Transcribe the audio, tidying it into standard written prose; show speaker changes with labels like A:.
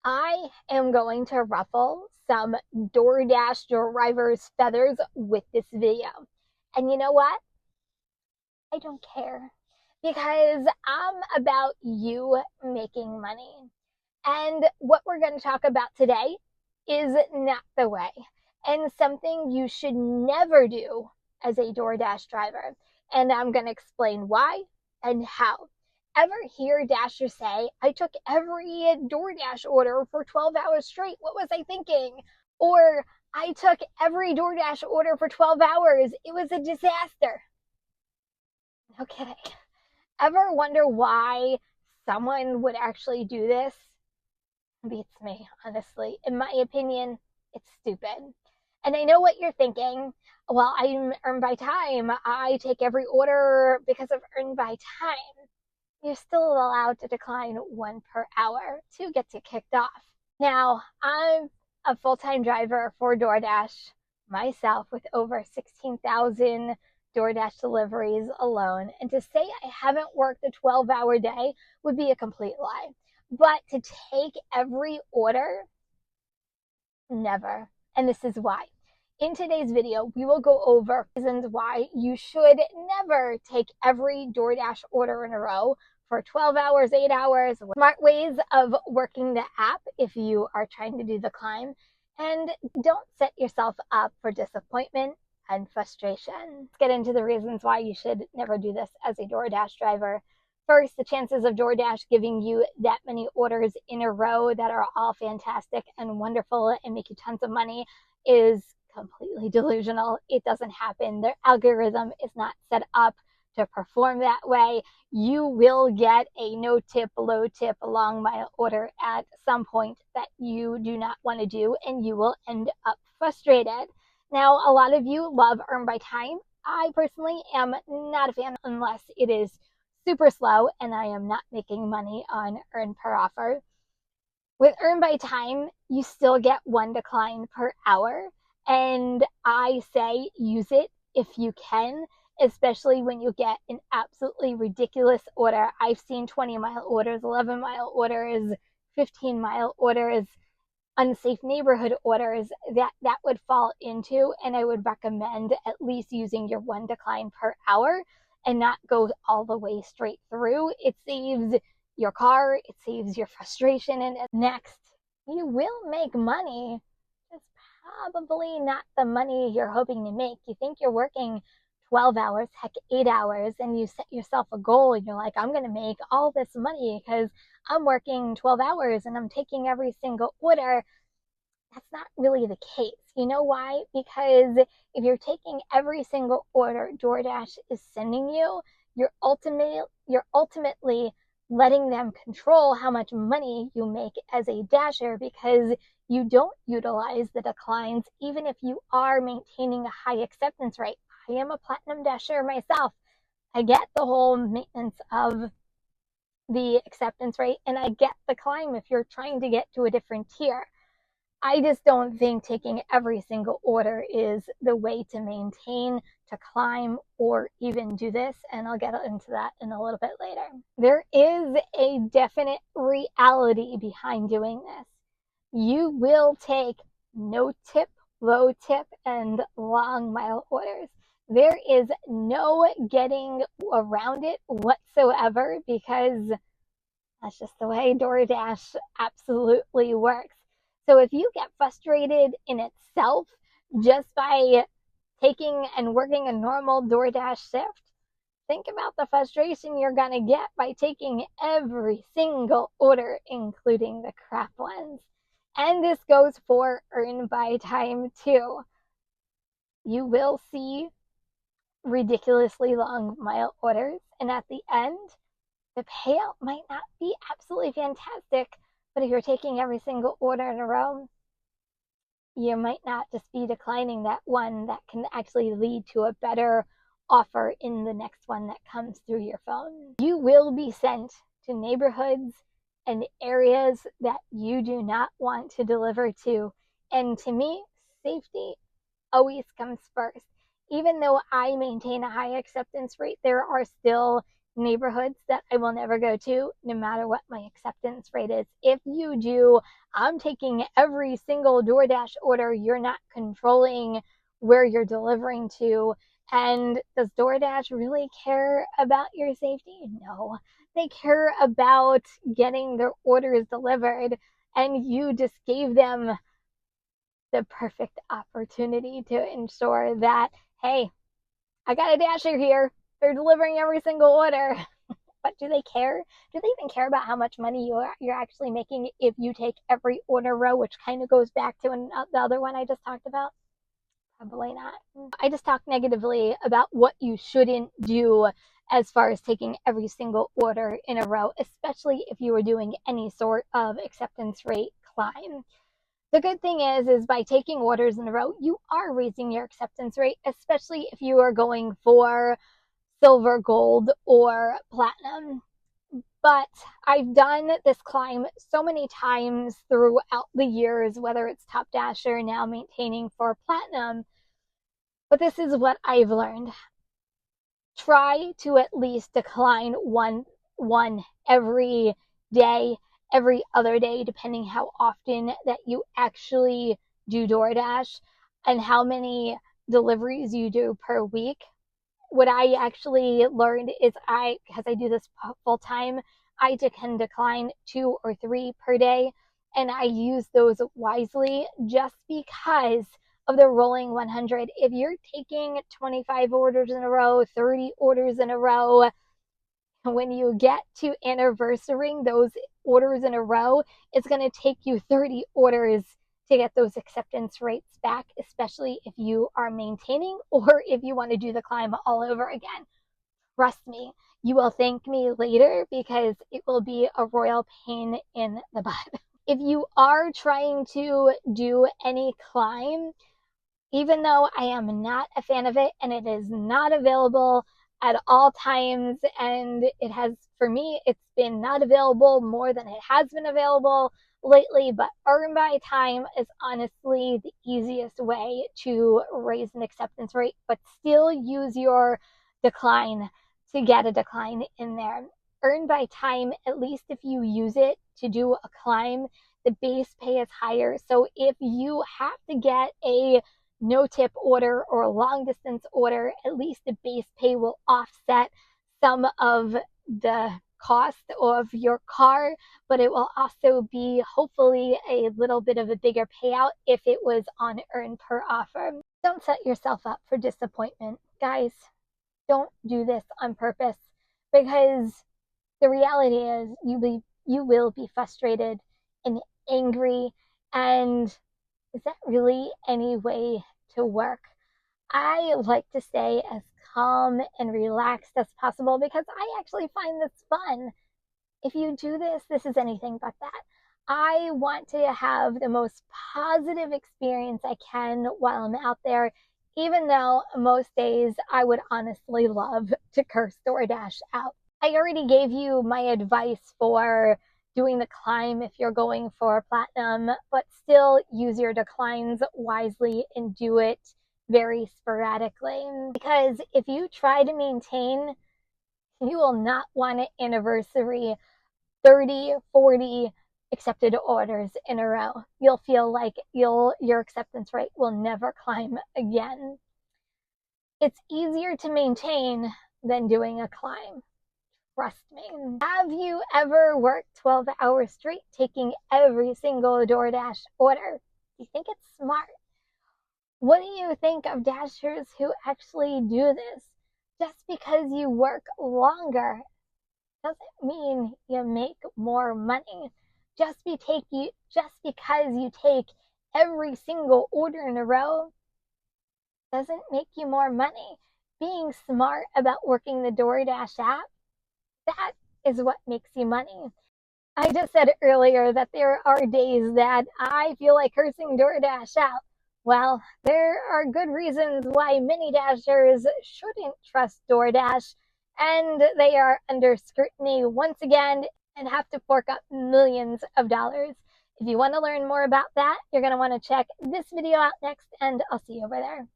A: I am going to ruffle some DoorDash drivers' feathers with this video. And you know what? I don't care because I'm about you making money. And what we're going to talk about today is not the way, and something you should never do as a DoorDash driver. And I'm going to explain why and how. Ever hear Dashers say, I took every DoorDash order for 12 hours straight? What was I thinking? Or I took every DoorDash order for 12 hours. It was a disaster. Okay. Ever wonder why someone would actually do this? Beats me, honestly. In my opinion, it's stupid. And I know what you're thinking. Well, I'm earned by time. I take every order because of earned by time. You're still allowed to decline one per hour to get you kicked off. Now, I'm a full-time driver for DoorDash myself with over 16,000 DoorDash deliveries alone. And to say I haven't worked a 12-hour day would be a complete lie. But to take every order, never. And this is why. In today's video, we will go over reasons why you should never take every DoorDash order in a row for 12 hours, 8 hours, smart ways of working the app if you are trying to do the climb, and don't set yourself up for disappointment and frustration. Let's get into the reasons why you should never do this as a DoorDash driver. First, the chances of DoorDash giving you that many orders in a row that are all fantastic and wonderful and make you tons of money is completely delusional. It doesn't happen. Their algorithm is not set up to perform that way. You will get a no tip, low tip, long mile order at some point that you do not want to do, and you will end up frustrated. Now, a lot of you love earn by time. I personally am not a fan unless it is super slow and I am not making money on earn per offer. With earn by time, you still get one decline per hour. And I say use it if you can, especially when you get an absolutely ridiculous order. I've seen 20-mile orders, 11-mile orders, 15-mile orders, unsafe neighborhood orders that would fall into, and I would recommend at least using your one decline per hour and not go all the way straight through. It saves your car, it saves your frustration. And next, you will make money. It's probably not the money you're hoping to make. You think you're working 12 hours, heck, 8 hours, and you set yourself a goal and you're like, I'm going to make all this money because I'm working 12 hours and I'm taking every single order. That's not really the case. You know why? Because if you're taking every single order DoorDash is sending you, you're ultimately letting them control how much money you make as a dasher because you don't utilize the declines even if you are maintaining a high acceptance rate. I am a platinum dasher myself. I get the whole maintenance of the acceptance rate, and I get the climb if you're trying to get to a different tier. I just don't think taking every single order is the way to maintain, to climb, or even do this, and I'll get into that in a little bit later. There is a definite reality behind doing this. You will take no tip, low tip, and long mile orders. There is no getting around it whatsoever because that's just the way DoorDash absolutely works. So if you get frustrated in itself just by taking and working a normal DoorDash shift, think about the frustration you're going to get by taking every single order, including the crap ones. And this goes for earn by time too. You will see ridiculously long mile orders, and at the end, the payout might not be absolutely fantastic, but if you're taking every single order in a row, you might not just be declining that one that can actually lead to a better offer in the next one that comes through your phone. You will be sent to neighborhoods and areas that you do not want to deliver to. And to me, safety always comes first. Even though I maintain a high acceptance rate, there are still neighborhoods that I will never go to, no matter what my acceptance rate is. If you do, I'm taking every single DoorDash order. You're not controlling where you're delivering to. And does DoorDash really care about your safety? No. They care about getting their orders delivered, and you just gave them the perfect opportunity to ensure that, hey, I got a dasher here. They're delivering every single order. But do they care? Do they even care about how much money you're actually making if you take every order row, which kind of goes back to the other one I just talked about? Probably not. I just talked negatively about what you shouldn't do as far as taking every single order in a row, especially if you were doing any sort of acceptance rate climb. The good thing is by taking orders in a row, you are raising your acceptance rate, especially if you are going for silver, gold, or platinum. But I've done this climb so many times throughout the years, whether it's Top Dasher, now maintaining for platinum. But this is what I've learned. Try to at least decline one every day, every other day, depending how often that you actually do DoorDash and how many deliveries you do per week. What I actually learned is because I do this full time, I can decline 2 or 3 per day, and I use those wisely just because of the rolling 100. If you're taking 25 orders in a row, 30 orders in a row, when you get to anniversarying those orders in a row, it's going to take you 30 orders to get those acceptance rates back, especially if you are maintaining or if you want to do the climb all over again. Trust me, you will thank me later because it will be a royal pain in the butt. If you are trying to do any climb, even though I am not a fan of it and it is not available at all times, and it has, for me, it's been not available more than it has been available lately, but earn by time is honestly the easiest way to raise an acceptance rate, but still use your decline to get a decline in there. Earn by time, at least if you use it to do a climb, the base pay is higher. So if you have to get a no tip order or a long distance order, at least the base pay will offset some of the cost of your car, but it will also be hopefully a little bit of a bigger payout if it was on earn per offer. Don't set yourself up for disappointment, guys. Don't do this on purpose, because the reality is you will be frustrated and angry, and is that really any way to work? I like to stay as calm and relaxed as possible because I actually find this fun. If you do this, this is anything but that. I want to have the most positive experience I can while I'm out there, even though most days I would honestly love to curse DoorDash out. I already gave you my advice for doing the climb if you're going for platinum, but still use your declines wisely and do it very sporadically. Because if you try to maintain, you will not want to anniversary 30, 40 accepted orders in a row. You'll feel like your acceptance rate will never climb again. It's easier to maintain than doing a climb. Trust me. Have you ever worked 12 hours straight taking every single DoorDash order? Do you think it's smart? What do you think of dashers who actually do this? Just because you work longer doesn't mean you make more money. Just because you take every single order in a row doesn't make you more money. Being smart about working the DoorDash app, that is what makes you money. I just said earlier that there are days that I feel like cursing DoorDash out. Well, there are good reasons why many dashers shouldn't trust DoorDash, and they are under scrutiny once again and have to fork up millions of dollars. If you want to learn more about that, you're going to want to check this video out next, and I'll see you over there.